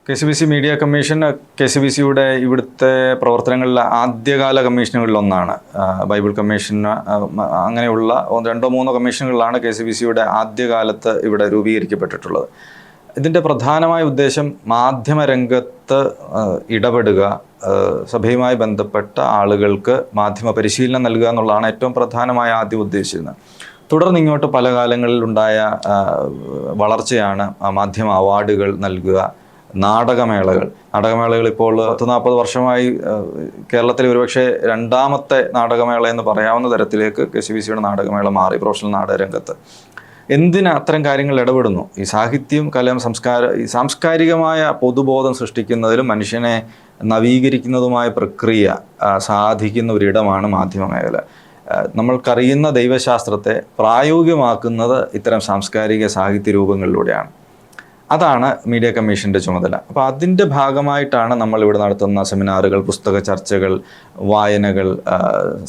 KCBC media commission KCBCയുടെ ഇവിടുത്തെ പ്രവർത്തനങ്ങളിലെ ആദ്യകാല കമ്മീഷനുകളിലൊന്നാണ്. Bible commission അങ്ങനെയുള്ള രണ്ടോ മൂന്നോ കമ്മീഷനുകളിലാണ് KCBCയുടെ ആദ്യകാലത്ത് ഇവിടെ രൂപീകരിക്കപ്പെട്ടിട്ടുള്ളത്. ഇതിൻ്റെ പ്രധാനമായ ഉദ്ദേശം മാധ്യമരംഗത്ത് ഇടപെടുക, സഭയുമായി ബന്ധപ്പെട്ട ആളുകൾക്ക് മാധ്യമ പരിശീലനം നൽകുക എന്നുള്ളതാണ് ഏറ്റവും പ്രധാനമായ ആദ്യം ഉദ്ദേശിച്ചിരുന്നത്. തുടർന്ന് ഇങ്ങോട്ട് പല കാലങ്ങളിലുണ്ടായ വളർച്ചയാണ് മാധ്യമ അവാർഡുകൾ നൽകുക, നാടകമേളകൾ ഇപ്പോൾ 40 വർഷമായി കേരളത്തിൽ ഒരുപക്ഷെ രണ്ടാമത്തെ നാടകമേള എന്ന് പറയാവുന്ന തരത്തിലേക്ക് KCBCയുടെ നാടകമേള മാറി. പ്രൊഫഷണൽ നാടകരംഗത്ത് എന്തിന് അത്തരം കാര്യങ്ങൾ ഇടപെടുന്നു? ഈ സാഹിത്യം, കലം, സാംസ്കാരികമായ പൊതുബോധം സൃഷ്ടിക്കുന്നതിലും മനുഷ്യനെ നവീകരിക്കുന്നതുമായ പ്രക്രിയ സാധിക്കുന്ന ഒരിടമാണ് മാധ്യമ മേഖല. നമ്മൾക്കറിയുന്ന ദൈവശാസ്ത്രത്തെ പ്രായോഗികമാക്കുന്നത് ഇത്തരം സാംസ്കാരിക സാഹിത്യ രൂപങ്ങളിലൂടെയാണ്. അതാണ് മീഡിയ കമ്മീഷൻ്റെ ചുമതല. അപ്പോൾ അതിൻ്റെ ഭാഗമായിട്ടാണ് നമ്മളിവിടെ നടത്തുന്ന സെമിനാറുകൾ, പുസ്തക ചർച്ചകൾ, വായനകൾ,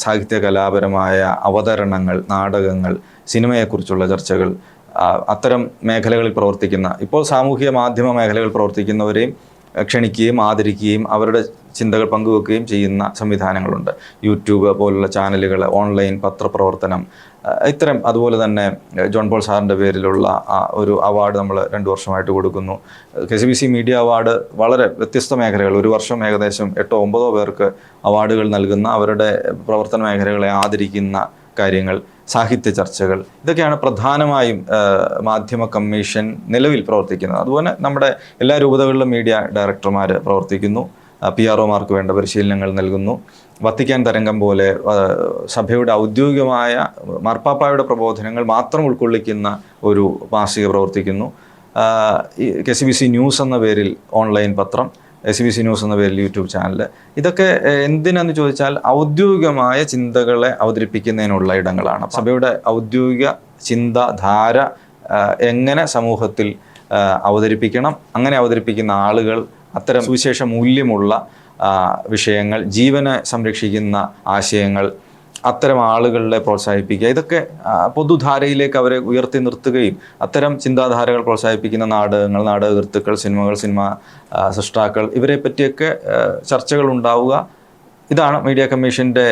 സാഹിത്യ കലാപരമായ അവതരണങ്ങൾ, നാടകങ്ങൾ, സിനിമയെക്കുറിച്ചുള്ള ചർച്ചകൾ, അത്തരം മേഖലകളിൽ പ്രവർത്തിക്കുന്ന, ഇപ്പോൾ സാമൂഹിക മാധ്യമ മേഖലകളിൽ പ്രവർത്തിക്കുന്നവരെയും ക്ഷണിക്കുകയും ആദരിക്കുകയും അവരുടെ ചിന്തകൾ പങ്കുവെക്കുകയും ചെയ്യുന്ന സംവിധാനങ്ങളുണ്ട്. യൂട്യൂബ് പോലുള്ള ചാനലുകൾ, ഓൺലൈൻ പത്രപ്രവർത്തനം, ഇത്തരം. അതുപോലെ തന്നെ ജോൺ പോൾ സാറിൻ്റെ പേരിലുള്ള ഒരു അവാർഡ് നമ്മൾ 2 വർഷമായിട്ട് കൊടുക്കുന്നു. KCBC മീഡിയ അവാർഡ് വളരെ വ്യത്യസ്ത മേഖലകൾ, ഒരു വർഷം ഏകദേശം 8-9 പേർക്ക് അവാർഡുകൾ നൽകുന്ന, അവരുടെ പ്രവർത്തന മേഖലകളെ ആദരിക്കുന്ന കാര്യങ്ങൾ, സാഹിത്യ ചർച്ചകൾ, ഇതൊക്കെയാണ് പ്രധാനമായും മാധ്യമ കമ്മീഷൻ നിലവിൽ പ്രവർത്തിക്കുന്നത്. അതുപോലെ നമ്മുടെ എല്ലാ രൂപതകളിലും മീഡിയ ഡയറക്ടർമാർ പ്രവർത്തിക്കുന്നു, PROമാർക്ക് വേണ്ട പരിശീലനങ്ങൾ നൽകുന്നു. വത്തിക്കാൻ തരംഗം പോലെ സഭയുടെ ഔദ്യോഗികമായ മാർപ്പാപ്പായുടെ പ്രബോധനങ്ങൾ മാത്രം ഉൾക്കൊള്ളിക്കുന്ന ഒരു മാസിക പ്രവർത്തിക്കുന്നു. KCBC ന്യൂസ് എന്ന പേരിൽ ഓൺലൈൻ പത്രം, KCBC ന്യൂസ് എന്ന പേരിൽ യൂട്യൂബ് ചാനൽ. ഇതൊക്കെ എന്തിനെന്ന് ചോദിച്ചാൽ ഔദ്യോഗികമായ ചിന്തകളെ അവതരിപ്പിക്കുന്നതിനുള്ള ഇടങ്ങളാണ്. സഭയുടെ ഔദ്യോഗിക ചിന്താധാര എങ്ങനെ സമൂഹത്തിൽ അവതരിപ്പിക്കണം, അങ്ങനെ അവതരിപ്പിക്കുന്ന ആളുകൾ, അത്തരം സുവിശേഷ മൂല്യമുള്ള വിഷയങ്ങൾ, ജീവനെ സംരക്ഷിക്കുന്ന ആശയങ്ങൾ, അത്തരം ആളുകളെ പ്രോത്സാഹിപ്പിക്കുക, ഇതൊക്കെ പൊതുധാരയിലേക്ക് അവരെ ഉയർത്തി നിർത്തുകയും അത്തരം ചിന്താധാരകൾ പ്രോത്സാഹിപ്പിക്കുന്ന നാടകങ്ങൾ, നാടകകൃത്തുക്കൾ, സിനിമകൾ, സിനിമ സൃഷ്ടാക്കൾ, ഇവരെ പറ്റിയൊക്കെ ചർച്ചകൾ ഉണ്ടാവുക. ഇതാണ് മീഡിയ കമ്മീഷൻ്റെ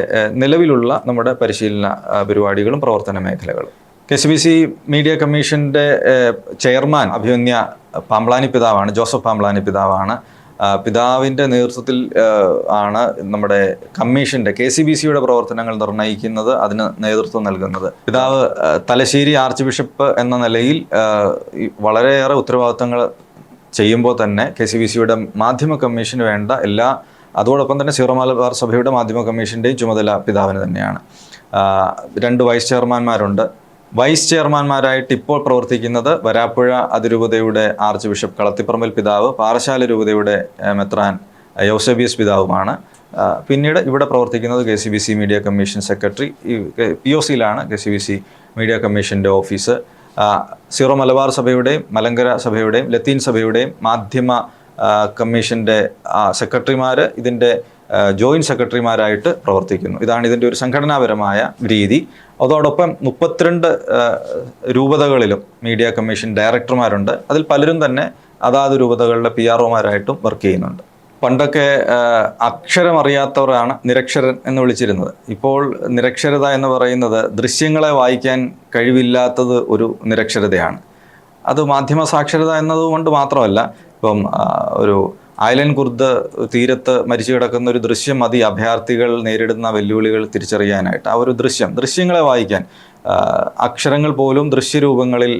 നിലവിലുള്ള നമ്മുടെ പരിശീലന പരിപാടികളും പ്രവർത്തന മേഖലകളും. KCBC മീഡിയ കമ്മീഷൻ്റെ ചെയർമാൻ അഭിമന്യ പാമ്പ്ളാനി പിതാവാണ്, ജോസഫ് പാമ്പ്ളാനി പിതാവാണ്. പിതാവിൻ്റെ നേതൃത്വത്തിൽ ആണ് നമ്മുടെ കമ്മീഷൻ്റെ, KCBCയുടെ പ്രവർത്തനങ്ങൾ നിർണ്ണയിക്കുന്നത്, അതിന് നേതൃത്വം നൽകുന്നത്. പിതാവ് തലശ്ശേരി ആർച്ച് ബിഷപ്പ് എന്ന നിലയിൽ വളരെയേറെ ഉത്തരവാദിത്തങ്ങൾ ചെയ്യുമ്പോൾ തന്നെ KCBCയുടെ മാധ്യമ കമ്മീഷന് വേണ്ട എല്ലാ, അതോടൊപ്പം തന്നെ സീറോ മലബാർ സഭയുടെ മാധ്യമ കമ്മീഷൻ്റെയും ചുമതല പിതാവിന് തന്നെയാണ്. 2 വൈസ് ചെയർമാന്മാരുണ്ട്. വൈസ് ചെയർമാന്മാരായിട്ട് ഇപ്പോൾ പ്രവർത്തിക്കുന്നത് വരാപ്പുഴ അതിരൂപതയുടെ ആർച്ച് ബിഷപ്പ് കളത്തിപ്പറമ്പിൽ പിതാവ്, പാറശാല രൂപതയുടെ മെത്രാൻ യൗസേബിയസ് പിതാവുമാണ്. പിന്നീട് ഇവിടെ പ്രവർത്തിക്കുന്നത് KCBC മീഡിയ കമ്മീഷൻ സെക്രട്ടറി, POCയിലാണ് KCBC മീഡിയ കമ്മീഷൻ്റെ ഓഫീസ്. സീറോ മലബാർ സഭയുടെയും മലങ്കര സഭയുടെയും ലത്തീൻ സഭയുടെയും മാധ്യമ കമ്മീഷൻ്റെ സെക്രട്ടറിമാർ ഇതിൻ്റെ ജോയിൻറ്റ് സെക്രട്ടറിമാരായിട്ട് പ്രവർത്തിക്കുന്നു. ഇതാണ് ഇതിൻ്റെ ഒരു സംഘടനാപരമായ രീതി. അതോടൊപ്പം 32 രൂപതകളിലും മീഡിയ കമ്മീഷൻ ഡയറക്ടർമാരുണ്ട്. അതിൽ പലരും തന്നെ അതാത് രൂപതകളുടെ PROമാരായിട്ടും വർക്ക് ചെയ്യുന്നുണ്ട്. പണ്ടൊക്കെ അക്ഷരമറിയാത്തവരാണ് നിരക്ഷരൻ എന്ന് വിളിച്ചിരുന്നത്. ഇപ്പോൾ നിരക്ഷരത എന്ന് പറയുന്നത് ദൃശ്യങ്ങളെ വായിക്കാൻ കഴിവില്ലാത്തത് ഒരു നിരക്ഷരതയാണ്. അത് മാധ്യമ സാക്ഷരത എന്നതുകൊണ്ട് മാത്രമല്ല, ഇപ്പം ഒരു ഐലൻഡ് കുർദ് തീരത്ത് മരിച്ചു കിടക്കുന്ന ഒരു ദൃശ്യം മതി അഭയാർത്ഥികൾ നേരിടുന്ന വെല്ലുവിളികൾ തിരിച്ചറിയാനായിട്ട്. ആ ഒരു ദൃശ്യങ്ങളെ വായിക്കാൻ, അക്ഷരങ്ങൾ പോലും ദൃശ്യരൂപങ്ങളിൽ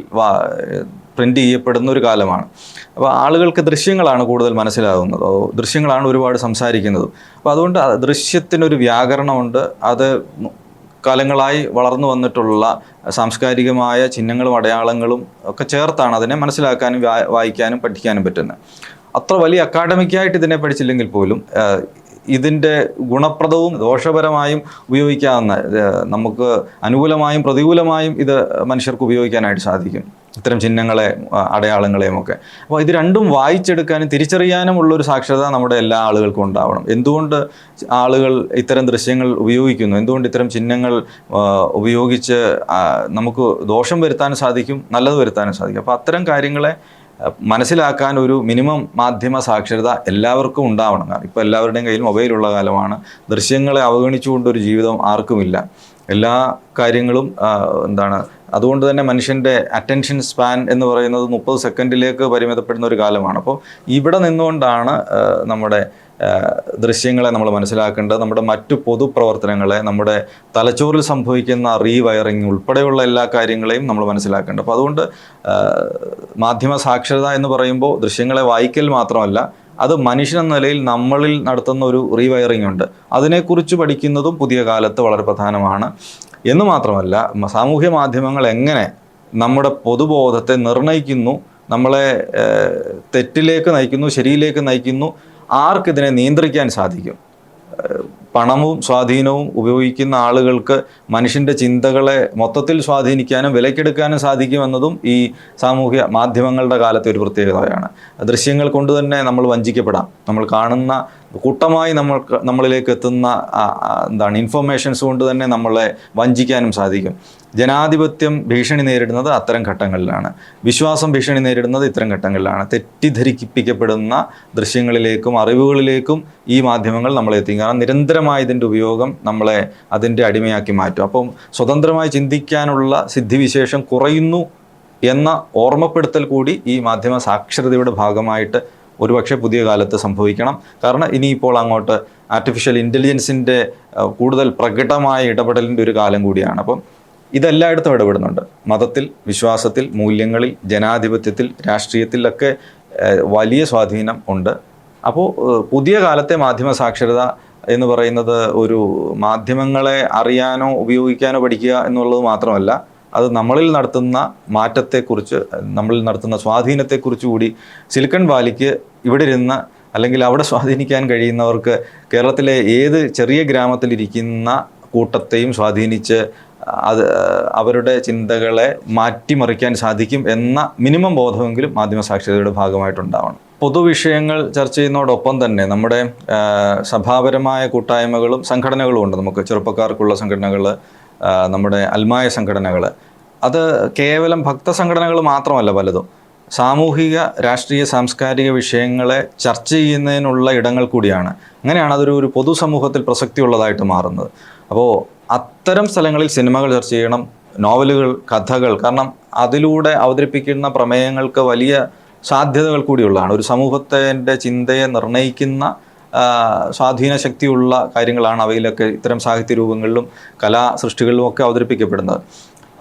പ്രിൻ്റ് ചെയ്യപ്പെടുന്ന ഒരു കാലമാണ്. അപ്പോൾ ആളുകൾക്ക് ദൃശ്യങ്ങളാണ് കൂടുതൽ മനസ്സിലാകുന്നത്, ദൃശ്യങ്ങളാണ് ഒരുപാട് സംസാരിക്കുന്നതും. അപ്പോൾ അതുകൊണ്ട് ദൃശ്യത്തിനൊരു വ്യാകരണമുണ്ട്. അത് കാലങ്ങളായി വളർന്നു വന്നിട്ടുള്ള സാംസ്കാരികമായ ചിഹ്നങ്ങളും അടയാളങ്ങളും ഒക്കെ ചേർത്താണ് അതിനെ മനസ്സിലാക്കാനും വായിക്കാനും പഠിക്കാനും പറ്റുന്നത്. അത്ര വലിയ അക്കാഡമിക്കായിട്ട് ഇതിനെ പഠിച്ചില്ലെങ്കിൽ പോലും ഇതിൻ്റെ ഗുണപ്രദവും ദോഷപരമായും ഉപയോഗിക്കാവുന്ന, നമുക്ക് അനുകൂലമായും പ്രതികൂലമായും ഇത് മനുഷ്യർക്ക് ഉപയോഗിക്കാനായിട്ട് സാധിക്കും, ഇത്തരം ചിഹ്നങ്ങളെ അടയാളങ്ങളെയും ഒക്കെ. അപ്പോൾ ഇത് രണ്ടും വായിച്ചെടുക്കാനും തിരിച്ചറിയാനുമുള്ളൊരു സാക്ഷരത നമ്മുടെ എല്ലാ ആളുകൾക്കും ഉണ്ടാവണം. എന്തുകൊണ്ട് ആളുകൾ ഇത്തരം ദൃശ്യങ്ങൾ ഉപയോഗിക്കുന്നു, എന്തുകൊണ്ട് ഇത്തരം ചിഹ്നങ്ങൾ ഉപയോഗിച്ച് നമുക്ക് ദോഷം വരുത്താനും സാധിക്കും, നല്ലത് വരുത്താനും സാധിക്കും. അപ്പോൾ അത്തരം കാര്യങ്ങളെ മനസ്സിലാക്കാൻ ഒരു മിനിമം മാധ്യമ സാക്ഷരത എല്ലാവർക്കും ഉണ്ടാവണം. കാരണം ഇപ്പോൾ എല്ലാവരുടെയും കയ്യിൽ മൊബൈലുള്ള കാലമാണ്. ദൃശ്യങ്ങളെ അവഗണിച്ചുകൊണ്ടൊരു ജീവിതം ആർക്കുമില്ല. എല്ലാ കാര്യങ്ങളും അതുകൊണ്ട് തന്നെ മനുഷ്യൻ്റെ അറ്റൻഷൻ സ്പാൻ എന്ന് പറയുന്നത് 30 സെക്കൻഡിലേക്ക് പരിമിതപ്പെടുന്ന ഒരു കാലമാണ്. അപ്പോൾ ഇവിടെ നിന്നുകൊണ്ടാണ് നമ്മുടെ ദൃശ്യങ്ങളെ നമ്മൾ മനസ്സിലാക്കേണ്ടത്. നമ്മുടെ മറ്റു പൊതുപ്രവർത്തനങ്ങളെ, നമ്മുടെ തലച്ചോറിൽ സംഭവിക്കുന്ന റീവയറിങ് ഉൾപ്പെടെയുള്ള എല്ലാ കാര്യങ്ങളെയും നമ്മൾ മനസ്സിലാക്കേണ്ടത്. അപ്പോൾ അതുകൊണ്ട് മാധ്യമ സാക്ഷരത എന്ന് പറയുമ്പോൾ ദൃശ്യങ്ങളെ വായിക്കൽ മാത്രമല്ല, അത് മനുഷ്യനെന്ന നിലയിൽ നമ്മളിൽ നടത്തുന്ന ഒരു റീവയറിംഗ് ഉണ്ട്. അതിനെക്കുറിച്ച് പഠിക്കുന്നതും പുതിയ കാലത്ത് വളരെ പ്രധാനമാണ്. എന്ന് മാത്രമല്ല, സാമൂഹ്യ മാധ്യമങ്ങൾ എങ്ങനെ നമ്മുടെ പൊതുബോധത്തെ നിർണ്ണയിക്കുന്നു, നമ്മളെ തെറ്റിലേക്ക് നയിക്കുന്നു, ശരിയിലേക്ക് നയിക്കുന്നു, ആർക്കിതിനെ നിയന്ത്രിക്കാൻ സാധിക്കും? പണവും സ്വാധീനവും ഉപയോഗിക്കുന്ന ആളുകൾക്ക് മനുഷ്യൻ്റെ ചിന്തകളെ മൊത്തത്തിൽ സ്വാധീനിക്കാനും വിലക്കെടുക്കാനും സാധിക്കുമെന്നതും ഈ സാമൂഹ്യ മാധ്യമങ്ങളുടെ കാലത്തെ ഒരു പ്രത്യേകതയാണ്. ദൃശ്യങ്ങൾ കൊണ്ട് തന്നെ നമ്മൾ വഞ്ചിക്കപ്പെടാം. നമ്മൾ കാണുന്ന കൂട്ടമായി നമ്മളിലേക്ക് എത്തുന്ന ഇൻഫർമേഷൻസ് കൊണ്ട് തന്നെ നമ്മളെ വഞ്ചിക്കാനും സാധിക്കും. ജനാധിപത്യം ഭീഷണി നേരിടുന്നത് അത്തരം ഘട്ടങ്ങളിലാണ്. വിശ്വാസം ഭീഷണി നേരിടുന്നത് ഇത്തരം ഘട്ടങ്ങളിലാണ്. തെറ്റിദ്ധരിപ്പിക്കപ്പെടുന്ന ദൃശ്യങ്ങളിലേക്കും അറിവുകളിലേക്കും ഈ മാധ്യമങ്ങൾ നമ്മളെ എത്തിക്കും. കാരണം നിരന്തരമായ ഇതിൻ്റെ ഉപയോഗം നമ്മളെ അതിൻ്റെ അടിമയാക്കി മാറ്റും. അപ്പം സ്വതന്ത്രമായി ചിന്തിക്കാനുള്ള സിദ്ധിവിശേഷം കുറയുന്നു എന്ന ഓർമ്മപ്പെടുത്തൽ കൂടി ഈ മാധ്യമ സാക്ഷരതയുടെ ഭാഗമായിട്ട് ഒരുപക്ഷെ പുതിയ കാലത്ത് സംഭവിക്കണം. കാരണം ഇനിയിപ്പോൾ അങ്ങോട്ട് ആർട്ടിഫിഷ്യൽ ഇൻ്റലിജൻസിൻ്റെ കൂടുതൽ പ്രകടമായ ഇടപെടലിൻ്റെ ഒരു കാലം കൂടിയാണ്. അപ്പം ഇതെല്ലായിടത്തും ഇടപെടുന്നുണ്ട്. മതത്തിൽ, വിശ്വാസത്തിൽ, മൂല്യങ്ങളിൽ, ജനാധിപത്യത്തിൽ, രാഷ്ട്രീയത്തിലൊക്കെ വലിയ സ്വാധീനം ഉണ്ട്. അപ്പോൾ പുതിയ കാലത്തെ മാധ്യമ സാക്ഷരത എന്ന് പറയുന്നത് ഒരു മാധ്യമങ്ങളെ അറിയാനോ ഉപയോഗിക്കാനോ പഠിക്കുക എന്നുള്ളത് മാത്രമല്ല, അത് നമ്മളിൽ നടത്തുന്ന മാറ്റത്തെക്കുറിച്ച്, നമ്മളിൽ നടത്തുന്ന സ്വാധീനത്തെക്കുറിച്ച് കൂടി സിലിക്കൺ വാലിക്ക് ഇവിടെ ഇരുന്ന് അല്ലെങ്കിൽ അവിടെ സ്വാധീനിക്കാൻ കഴിയുന്നവർക്ക് കേരളത്തിലെ ഏത് ചെറിയ ഗ്രാമത്തിലിരിക്കുന്ന കൂട്ടത്തെയും സ്വാധീനിച്ച് അവരുടെ ചിന്തകളെ മാറ്റിമറിക്കാൻ സാധിക്കും എന്ന മിനിമം ബോധമെങ്കിലും മാധ്യമ സാക്ഷരതയുടെ ഭാഗമായിട്ടുണ്ടാവണം. പൊതുവിഷയങ്ങൾ ചർച്ച ചെയ്യുന്നതോടൊപ്പം തന്നെ നമ്മുടെ സഭാപരമായ കൂട്ടായ്മകളും സംഘടനകളും ഉണ്ട്. നമുക്ക് ചെറുപ്പക്കാർക്കുള്ള സംഘടനകൾ, നമ്മുടെ അൽമായ സംഘടനകൾ, അത് കേവലം ഭക്തസംഘടനകൾ മാത്രമല്ല, പലതും സാമൂഹിക, രാഷ്ട്രീയ, സാംസ്കാരിക വിഷയങ്ങളെ ചർച്ച ചെയ്യുന്നതിനുള്ള ഇടങ്ങൾ കൂടിയാണ്. അങ്ങനെയാണ് അതൊരു പൊതുസമൂഹത്തിൽ പ്രസക്തിയുള്ളതായിട്ട് മാറുന്നത്. അപ്പോൾ അത്തരം സ്ഥലങ്ങളിൽ സിനിമകൾ ചർച്ച ചെയ്യണം, നോവലുകൾ, കഥകൾ. കാരണം അതിലൂടെ അവതരിപ്പിക്കുന്ന പ്രമേയങ്ങൾക്ക് വലിയ സാധ്യതകൾ കൂടിയുള്ളതാണ്. ഒരു സമൂഹത്തിൻ്റെ ചിന്തയെ നിർണ്ണയിക്കുന്ന സ്വാധീന ശക്തിയുള്ള കാര്യങ്ങളാണ് അവയിലൊക്കെ ഇത്തരം സാഹിത്യ രൂപങ്ങളിലും കലാസൃഷ്ടികളിലും ഒക്കെ അവതരിപ്പിക്കപ്പെടുന്നത്.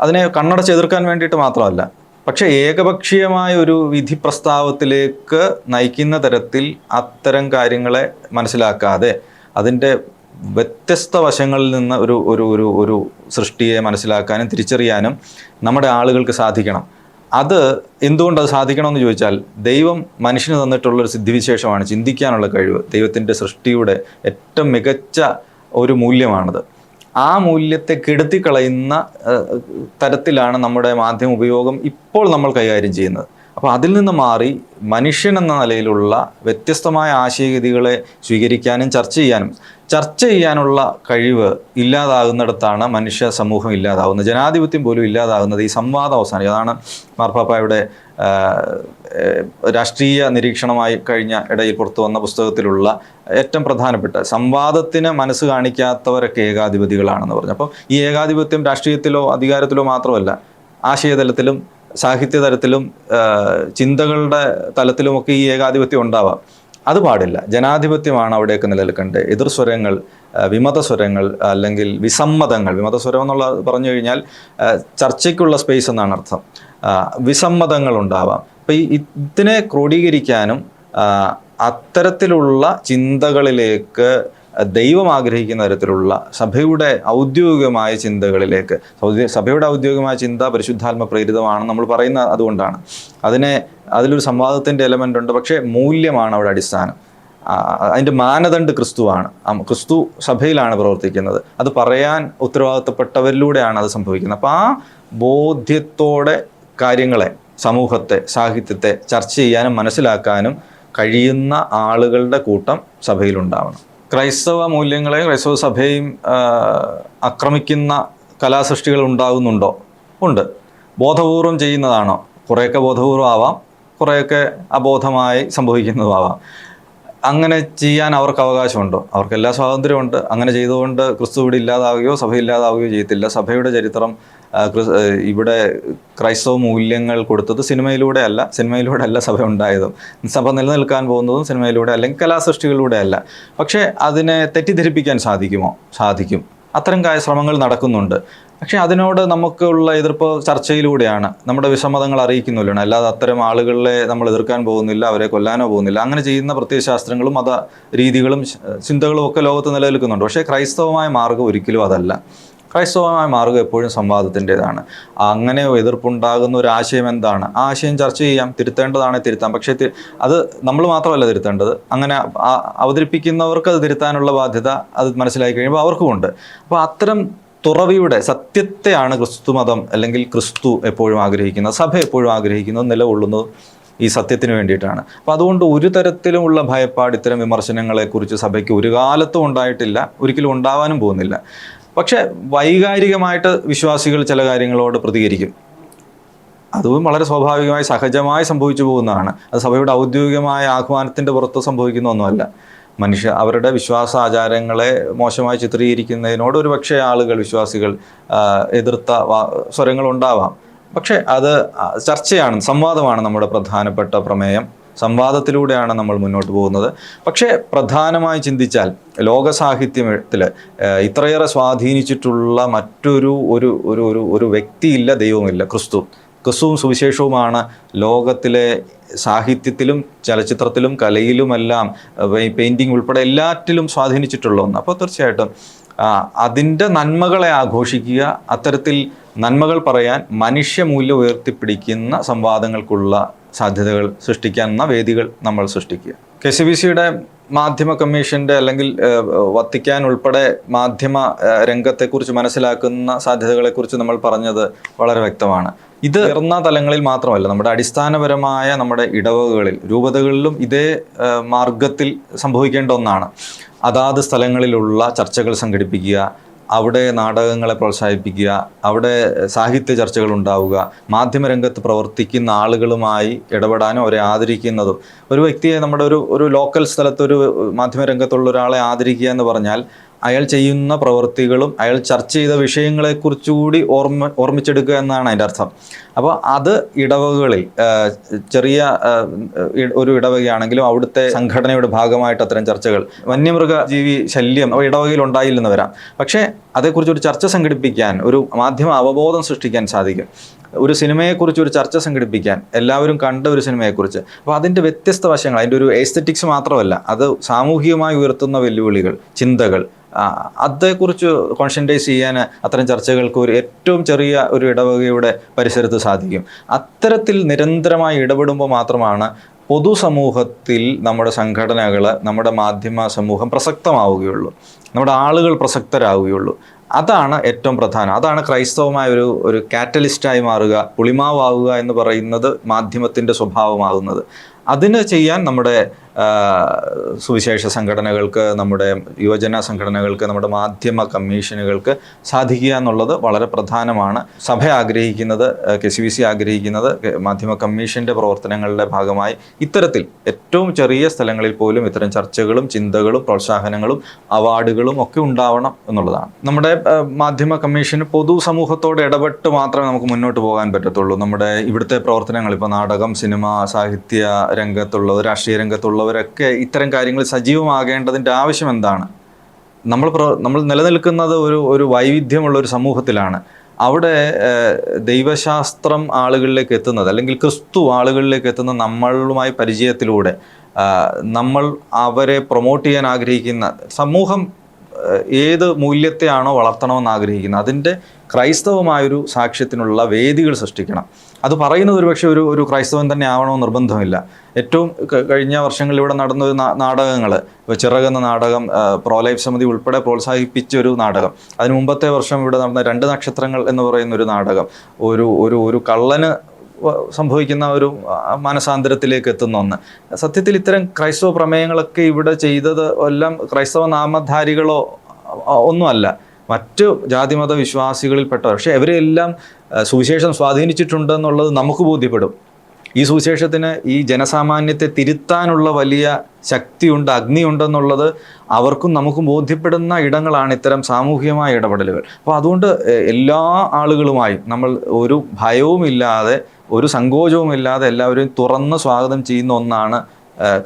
അതിനെ കണ്ണടച്ച് എതിർക്കാൻ വേണ്ടിയിട്ട് മാത്രമല്ല, പക്ഷേ ഏകപക്ഷീയമായ ഒരു വിധി പ്രസ്താവത്തിലേക്ക് നയിക്കുന്ന തരത്തിൽ അത്തരം കാര്യങ്ങളെ മനസ്സിലാക്കാതെ അതിൻ്റെ വ്യത്യസ്ത വശങ്ങളിൽ നിന്ന് ഒരു സൃഷ്ടിയെ മനസ്സിലാക്കാനും തിരിച്ചറിയാനും നമ്മുടെ ആളുകൾക്ക് സാധിക്കണം. അത് എന്തുകൊണ്ടത് സാധിക്കണമെന്ന് ചോദിച്ചാൽ, ദൈവം മനുഷ്യന് തന്നിട്ടുള്ളൊരു സിദ്ധിവിശേഷമാണ് ചിന്തിക്കാനുള്ള കഴിവ്. ദൈവത്തിൻ്റെ സൃഷ്ടിയുടെ ഏറ്റവും മികച്ച ഒരു മൂല്യമാണത്. ആ മൂല്യത്തെ കെടുത്തിക്കളയുന്ന തരത്തിലാണ് നമ്മുടെ മാധ്യമ ഉപയോഗം ഇപ്പോൾ നമ്മൾ കൈകാര്യം ചെയ്യുന്നത്. അപ്പോൾ അതിൽ നിന്ന് മാറി മനുഷ്യൻ എന്ന നിലയിലുള്ള വ്യത്യസ്തമായ ആശയഗതികളെ സ്വീകരിക്കാനും ചർച്ച ചെയ്യാനുള്ള കഴിവ് ഇല്ലാതാകുന്നിടത്താണ് മനുഷ്യ സമൂഹം ഇല്ലാതാവുന്നത്. ജനാധിപത്യം പോലും ഇല്ലാതാകുന്നത് ഈ സംവാദം അവസാനം. അതാണ് മാർപ്പാപ്പായുടെ രാഷ്ട്രീയ നിരീക്ഷണമായി കഴിഞ്ഞ ഇടയിൽ പുറത്തു വന്ന പുസ്തകത്തിലുള്ള ഏറ്റവും പ്രധാനപ്പെട്ട, സംവാദത്തിന് മനസ്സ് കാണിക്കാത്തവരൊക്കെ ഏകാധിപതികളാണെന്ന് പറഞ്ഞു. അപ്പോൾ ഈ ഏകാധിപത്യം രാഷ്ട്രീയത്തിലോ അധികാരത്തിലോ മാത്രമല്ല, ആശയതലത്തിലും സാഹിത്യ തലത്തിലും ചിന്തകളുടെ തലത്തിലുമൊക്കെ ഈ ഏകാധിപത്യം ഉണ്ടാവാം. അത് പാടില്ല. ജനാധിപത്യമാണ് അവിടെയൊക്കെ നിലനിൽക്കേണ്ടത്. എതിർസ്വരങ്ങൾ, വിമതസ്വരങ്ങൾ അല്ലെങ്കിൽ വിസമ്മതങ്ങൾ, വിമതസ്വരം എന്നുള്ള പറഞ്ഞു കഴിഞ്ഞാൽ ചർച്ചയ്ക്കുള്ള സ്പേസ് എന്നാണ് അർത്ഥം. വിസമ്മതങ്ങൾ ഉണ്ടാവാം. അപ്പോൾ ഇതിനെ ക്രോഡീകരിക്കാനും അത്തരത്തിലുള്ള ചിന്തകളിലേക്ക് ദൈവം ആഗ്രഹിക്കുന്ന തരത്തിലുള്ള സഭയുടെ ഔദ്യോഗികമായ ചിന്തകളിലേക്ക്, സഭയുടെ ഔദ്യോഗികമായ ചിന്ത പരിശുദ്ധാത്മ പ്രേരിതമാണെന്ന് നമ്മൾ പറയുന്ന അതുകൊണ്ടാണ്. അതിലൊരു സംവാദത്തിൻ്റെ എലമെൻ്റ് ഉണ്ട്. പക്ഷേ മൂല്യമാണ് അവിടെ അടിസ്ഥാനം. അതിൻ്റെ മാനദണ്ഡ് ക്രിസ്തുവാണ്. ക്രിസ്തു സഭയിലാണ് പ്രവർത്തിക്കുന്നത്. അത് പറയാൻ ഉത്തരവാദിത്തപ്പെട്ടവരിലൂടെയാണ് അത് സംഭവിക്കുന്നത്. അപ്പോൾ ആ ബോധ്യത്തോടെ കാര്യങ്ങളെ, സമൂഹത്തെ, സാഹിത്യത്തെ ചർച്ച ചെയ്യാനും മനസ്സിലാക്കാനും കഴിയുന്ന ആളുകളുടെ കൂട്ടം സഭയിലുണ്ടാവണം. ക്രൈസ്തവ മൂല്യങ്ങളെ, ക്രൈസ്തവ സഭയും ആക്രമിക്കുന്ന കലാസൃഷ്ടികൾ ഉണ്ടാകുന്നുണ്ടോ? ഉണ്ട്. ബോധപൂർവം ചെയ്യുന്നതാണോ? കുറേയൊക്കെ ബോധപൂർവം ആവാം, കുറേയൊക്കെ അബോധമായി സംഭവിക്കുന്നതുമാവാം. അങ്ങനെ ചെയ്യാൻ അവർക്ക് അവകാശമുണ്ടോ? അവർക്ക് എല്ലാ സ്വാതന്ത്ര്യമുണ്ട്. അങ്ങനെ ചെയ്തുകൊണ്ട് ക്രിസ്തു ഇവിടെ ഇല്ലാതാവുകയോ സഭ ഇല്ലാതാവുകയോ ചെയ്യത്തില്ല. സഭയുടെ ചരിത്രം ഇവിടെ ക്രൈസ്തവ മൂല്യങ്ങൾ കൊടുത്തത് സിനിമയിലൂടെ അല്ല സഭ ഉണ്ടായതും. സഭ നിലനിൽക്കാൻ പോകുന്നതും സിനിമയിലൂടെ അല്ലെങ്കിൽ കലാസൃഷ്ടികളിലൂടെ അല്ല. പക്ഷേ അതിനെ തെറ്റിദ്ധരിപ്പിക്കാൻ സാധിക്കും. അത്തരം ശ്രമങ്ങൾ നടക്കുന്നുണ്ട്. പക്ഷേ അതിനോട് നമുക്കുള്ള എതിർപ്പ് ചർച്ചയിലൂടെയാണ്, നമ്മുടെ വിസമ്മതങ്ങൾ അറിയിക്കുന്നില്ലാണ്. അല്ലാതെ അത്തരം ആളുകളെ നമ്മൾ എതിർക്കാൻ പോകുന്നില്ല, അവരെ കൊല്ലാനോ പോകുന്നില്ല. അങ്ങനെ ചെയ്യുന്ന പ്രത്യയശാസ്ത്രങ്ങളും മത രീതികളും ചിന്തകളും ഒക്കെ ലോകത്ത് നിലനിൽക്കുന്നുണ്ട്. പക്ഷേ ക്രൈസ്തവമായ മാർഗ്ഗം ഒരിക്കലും അതല്ല. ക്രൈസ്തവമായ മാർഗ്ഗം എപ്പോഴും സംവാദത്തിൻ്റെതാണ്. അങ്ങനെ എതിർപ്പുണ്ടാകുന്ന ഒരു ആശയം എന്താണ്? ആ ആശയം ചർച്ച ചെയ്യാം, തിരുത്തേണ്ടതാണെ തിരുത്താം. പക്ഷേ അത് നമ്മൾ മാത്രമല്ല തിരുത്തേണ്ടത്, അങ്ങനെ അവതരിപ്പിക്കുന്നവർക്ക് അത് തിരുത്താനുള്ള ബാധ്യത അത് മനസ്സിലാക്കി കഴിയുമ്പോൾ അവർക്കുമുണ്ട്. അപ്പോൾ അത്തരം തുറവിയുടെ സത്യത്തെയാണ് ക്രിസ്തു മതം അല്ലെങ്കിൽ ക്രിസ്തു എപ്പോഴും ആഗ്രഹിക്കുന്നത്, സഭ എപ്പോഴും ആഗ്രഹിക്കുന്നത്, നിലകൊള്ളുന്നത് ഈ സത്യത്തിന് വേണ്ടിയിട്ടാണ്. അപ്പോൾ അതുകൊണ്ട് ഒരു തരത്തിലുമുള്ള ഭയപ്പാട് ഇത്തരം വിമർശനങ്ങളെക്കുറിച്ച് സഭയ്ക്ക് ഒരു കാലത്തും ഉണ്ടായിട്ടില്ല, ഒരിക്കലും ഉണ്ടാവാനും പോകുന്നില്ല. പക്ഷേ വൈകാരികമായിട്ട് വിശ്വാസികൾ ചില കാര്യങ്ങളോട് പ്രതികരിക്കും. അതും വളരെ സ്വാഭാവികമായി സഹജമായി സംഭവിച്ചു പോകുന്നതാണ്. അത് സഭയുടെ ഔദ്യോഗികമായ ആഹ്വാനത്തിൻ്റെ പുറത്ത് സംഭവിക്കുന്ന ഒന്നുമല്ല. അവരുടെ വിശ്വാസാചാരങ്ങളെ മോശമായി ചിത്രീകരിക്കുന്നതിനോട് ഒരു പക്ഷേ വിശ്വാസികൾ എതിർത്ത സ്വരങ്ങളുണ്ടാവാം. പക്ഷേ അത് ചർച്ചയാണ്, സംവാദമാണ് നമ്മുടെ പ്രധാനപ്പെട്ട പ്രമേയം. സംവാദത്തിലൂടെയാണ് നമ്മൾ മുന്നോട്ട് പോകുന്നത്. പക്ഷേ പ്രധാനമായി ചിന്തിച്ചാൽ ലോക സാഹിത്യത്തിൽ ഇത്രയേറെ സ്വാധീനിച്ചിട്ടുള്ള മറ്റൊരു ഒരു ഒരു ഒരു ഒരു വ്യക്തിയില്ല, ദൈവമില്ല. ക്രിസ്തുവും സുവിശേഷവുമാണ് ലോകത്തിലെ സാഹിത്യത്തിലും ചലച്ചിത്രത്തിലും കലയിലുമെല്ലാം, പെയിൻറ്റിങ് ഉൾപ്പെടെ എല്ലാറ്റിലും സ്വാധീനിച്ചിട്ടുള്ള ഒന്ന്. അപ്പോൾ തീർച്ചയായിട്ടും അതിൻ്റെ നന്മകളെ ആഘോഷിക്കുക, അത്തരത്തിൽ നന്മകൾ പറയാൻ മനുഷ്യമൂല്യം ഉയർത്തിപ്പിടിക്കുന്ന സംവാദങ്ങൾക്കുള്ള സാധ്യതകൾ സൃഷ്ടിക്കാവുന്ന വേദികൾ നമ്മൾ സൃഷ്ടിക്കുക. KCBCയുടെ മാധ്യമ കമ്മീഷൻ്റെ അല്ലെങ്കിൽ വത്തിക്കാൻ ഉൾപ്പെടെ മാധ്യമ രംഗത്തെക്കുറിച്ച് മനസ്സിലാക്കുന്ന സാധ്യതകളെക്കുറിച്ച് നമ്മൾ പറഞ്ഞത് വളരെ വ്യക്തമാണ്. ഇത് ഉയർന്ന തലങ്ങളിൽ മാത്രമല്ല, നമ്മുടെ അടിസ്ഥാനപരമായ നമ്മുടെ ഇടവകകളിൽ, രൂപതകളിലും ഇതേ മാർഗത്തിൽ സംഭവിക്കേണ്ട ഒന്നാണ്. അതാത് സ്ഥലങ്ങളിലുള്ള ചർച്ചകൾ സംഘടിപ്പിക്കുക, അവിടെ നാടകങ്ങളെ പ്രോത്സാഹിപ്പിക്കുക, അവിടെ സാഹിത്യ ചർച്ചകൾ ഉണ്ടാവുക, മാധ്യമരംഗത്ത് പ്രവർത്തിക്കുന്ന ആളുകളുമായി ഇടപെടാനും അവരെ ആദരിക്കുന്നതും. ഒരു വ്യക്തിയെ നമ്മുടെ ഒരു ലോക്കൽ സ്ഥലത്തൊരു മാധ്യമരംഗത്തുള്ള ഒരാളെ ആദരിക്കുക എന്ന് പറഞ്ഞാൽ അയാൾ ചെയ്യുന്ന പ്രവൃത്തികളും അയാൾ ചർച്ച ചെയ്ത വിഷയങ്ങളെക്കുറിച്ചുകൂടി ഓർമ്മിച്ചെടുക്കുക എന്നാണ് അതിൻ്റെ അർത്ഥം. അപ്പോൾ അത് ഇടവകകളിൽ, ചെറിയ ഒരു ഇടവകയാണെങ്കിലും അവിടുത്തെ സംഘടനയുടെ ഭാഗമായിട്ട് അത്തരം ചർച്ചകൾ, വന്യമൃഗജീവി ശല്യം ഇടവകയിൽ ഉണ്ടായില്ലെന്ന് വരാം, പക്ഷേ അതേക്കുറിച്ചൊരു ചർച്ച സംഘടിപ്പിക്കാൻ, ഒരു മാധ്യമ അവബോധം സൃഷ്ടിക്കാൻ സാധിക്കും. ഒരു സിനിമയെക്കുറിച്ച് ഒരു ചർച്ച സംഘടിപ്പിക്കാൻ, എല്ലാവരും കണ്ട ഒരു സിനിമയെക്കുറിച്ച്. അപ്പോൾ അതിൻ്റെ വ്യത്യസ്ത വശങ്ങൾ, അതിൻ്റെ ഒരു എസ്തെറ്റിക്സ് മാത്രമല്ല, അത് സാമൂഹികമായി ഉയർത്തുന്ന വെല്ലുവിളികൾ, ചിന്തകൾ, അതേക്കുറിച്ച് കോൺഷ്യൻറ്റൈസ് ചെയ്യാൻ അത്തരം ചർച്ചകൾക്ക് ഏറ്റവും ചെറിയ ഒരു ഇടവകയുടെ പരിസരത്ത് സാധിക്കും. അത്തരത്തിൽ നിരന്തരമായി ഇടപെടുമ്പോൾ മാത്രമാണ് പൊതുസമൂഹത്തിൽ നമ്മുടെ സംഘടനകൾ, നമ്മുടെ മാധ്യമ സമൂഹം പ്രസക്തമാവുകയുള്ളൂ, നമ്മുടെ ആളുകൾ പ്രസക്തരാകുകയുള്ളൂ. അതാണ് ഏറ്റവും പ്രധാനം. അതാണ് ക്രൈസ്തവമായ ഒരു കാറ്റലിസ്റ്റായി മാറുക, പുളിമാവാവുക എന്ന് പറയുന്നത് മാധ്യമത്തിൻ്റെ സ്വഭാവമാകുന്നത്. അതിന് ചെയ്യാൻ നമ്മുടെ സുവിശേഷ സംഘടനകൾക്ക്, നമ്മുടെ യുവജന സംഘടനകൾക്ക്, നമ്മുടെ മാധ്യമ കമ്മീഷനുകൾക്ക് സാധിക്കുക എന്നുള്ളത് വളരെ പ്രധാനമാണ്. സഭ ആഗ്രഹിക്കുന്നത്, KCBC ആഗ്രഹിക്കുന്നത്, മാധ്യമ കമ്മീഷൻ്റെ പ്രവർത്തനങ്ങളുടെ ഭാഗമായി ഇത്തരത്തിൽ ഏറ്റവും ചെറിയ സ്ഥലങ്ങളിൽ പോലും ഇത്തരം ചർച്ചകളും ചിന്തകളും പ്രോത്സാഹനങ്ങളും അവാർഡുകളും ഒക്കെ ഉണ്ടാവണം എന്നുള്ളതാണ്. നമ്മുടെ മാധ്യമ കമ്മീഷന് പൊതുസമൂഹത്തോട് ഇടപെട്ട് മാത്രമേ നമുക്ക് മുന്നോട്ട് പോകാൻ പറ്റത്തുള്ളൂ. നമ്മുടെ ഇവിടുത്തെ പ്രവർത്തനങ്ങൾ, ഇപ്പോൾ നാടകം, സിനിമ, സാഹിത്യ രംഗത്തുള്ളവർ, രാഷ്ട്രീയ രംഗത്തുള്ളവരൊക്കെ ഇത്തരം കാര്യങ്ങൾ സജീവമാകേണ്ടതിൻ്റെ ആവശ്യം എന്താണ്? നമ്മൾ നിലനിൽക്കുന്നത് ഒരു വൈവിധ്യമുള്ള ഒരു സമൂഹത്തിലാണ്. അവിടെ ദൈവശാസ്ത്രം ആളുകളിലേക്ക് എത്തുന്നത്, അല്ലെങ്കിൽ ക്രിസ്തു ആളുകളിലേക്ക് എത്തുന്ന നമ്മളുമായി പരിചയത്തിലൂടെ, നമ്മൾ അവരെ പ്രൊമോട്ട് ചെയ്യാൻ ആഗ്രഹിക്കുന്ന സമൂഹം ഏത് മൂല്യത്തെയാണോ വളർത്തണമെന്ന് ആഗ്രഹിക്കുന്നത് അതിൻ്റെ ക്രൈസ്തവമായൊരു സാക്ഷ്യത്തിനുള്ള വേദികൾ സൃഷ്ടിക്കണം. അത് പറയുന്നത് ഒരുപക്ഷെ ഒരു ക്രൈസ്തവൻ തന്നെ ആവണമെന്ന് നിർബന്ധമില്ല. ഏറ്റവും കഴിഞ്ഞ വർഷങ്ങളിൽ ഇവിടെ നടന്ന നാടകങ്ങൾ, ചിറകെന്ന നാടകം പ്രോലൈഫ് സമിതി ഉൾപ്പെടെ പ്രോത്സാഹിപ്പിച്ചൊരു നാടകം, അതിന് മുമ്പത്തെ വർഷം ഇവിടെ നടന്ന 2 നക്ഷത്രങ്ങൾ എന്ന് പറയുന്ന ഒരു നാടകം, ഒരു കള്ളന് സംഭവിക്കുന്ന ഒരു മാനസാന്തരത്തിലേക്ക് എത്തുന്ന ഒന്ന്. സത്യത്തിൽ ഇത്തരം ക്രൈസ്തവ പ്രമേയങ്ങളൊക്കെ ഇവിടെ ചെയ്തത് എല്ലാം ക്രൈസ്തവ നാമധാരികളോ ഒന്നുമല്ല, മറ്റ് ജാതിമത വിശ്വാസികളിൽപ്പെട്ടവർ. പക്ഷേ അവരെല്ലാം സുവിശേഷം സ്വാധീനിച്ചിട്ടുണ്ടെന്നുള്ളത് നമുക്ക് ബോധ്യപ്പെടും. ഈ സുവിശേഷത്തിന് ഈ ജനസാമാന്യത്തെ തിരുത്താനുള്ള വലിയ ശക്തിയുണ്ട്, അഗ്നിയുണ്ടെന്നുള്ളത് അവർക്കും നമുക്കും ബോധ്യപ്പെടുന്ന ഇടങ്ങളാണ് ഇത്തരം സാമൂഹികമായ ഇടപെടലുകൾ. അപ്പോൾ അതുകൊണ്ട് എല്ലാ ആളുകളുമായും നമ്മൾ ഒരു ഭയവുമില്ലാതെ, ഒരു സങ്കോചവുമില്ലാതെ എല്ലാവരും തുറന്ന് സ്വാഗതം ചെയ്യുന്ന ഒന്നാണ്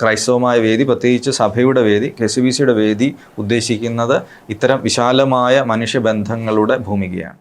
ക്രൈസ്തവമായ വേദി, പ്രത്യേകിച്ച് സഭയുടെ വേദി, KCBC യുടെ വേദി ഉദ്ദേശിക്കുന്നത് ഇത്തരം വിശാലമായ മനുഷ്യബന്ധങ്ങളുടെ ഭൂമികയാണ്.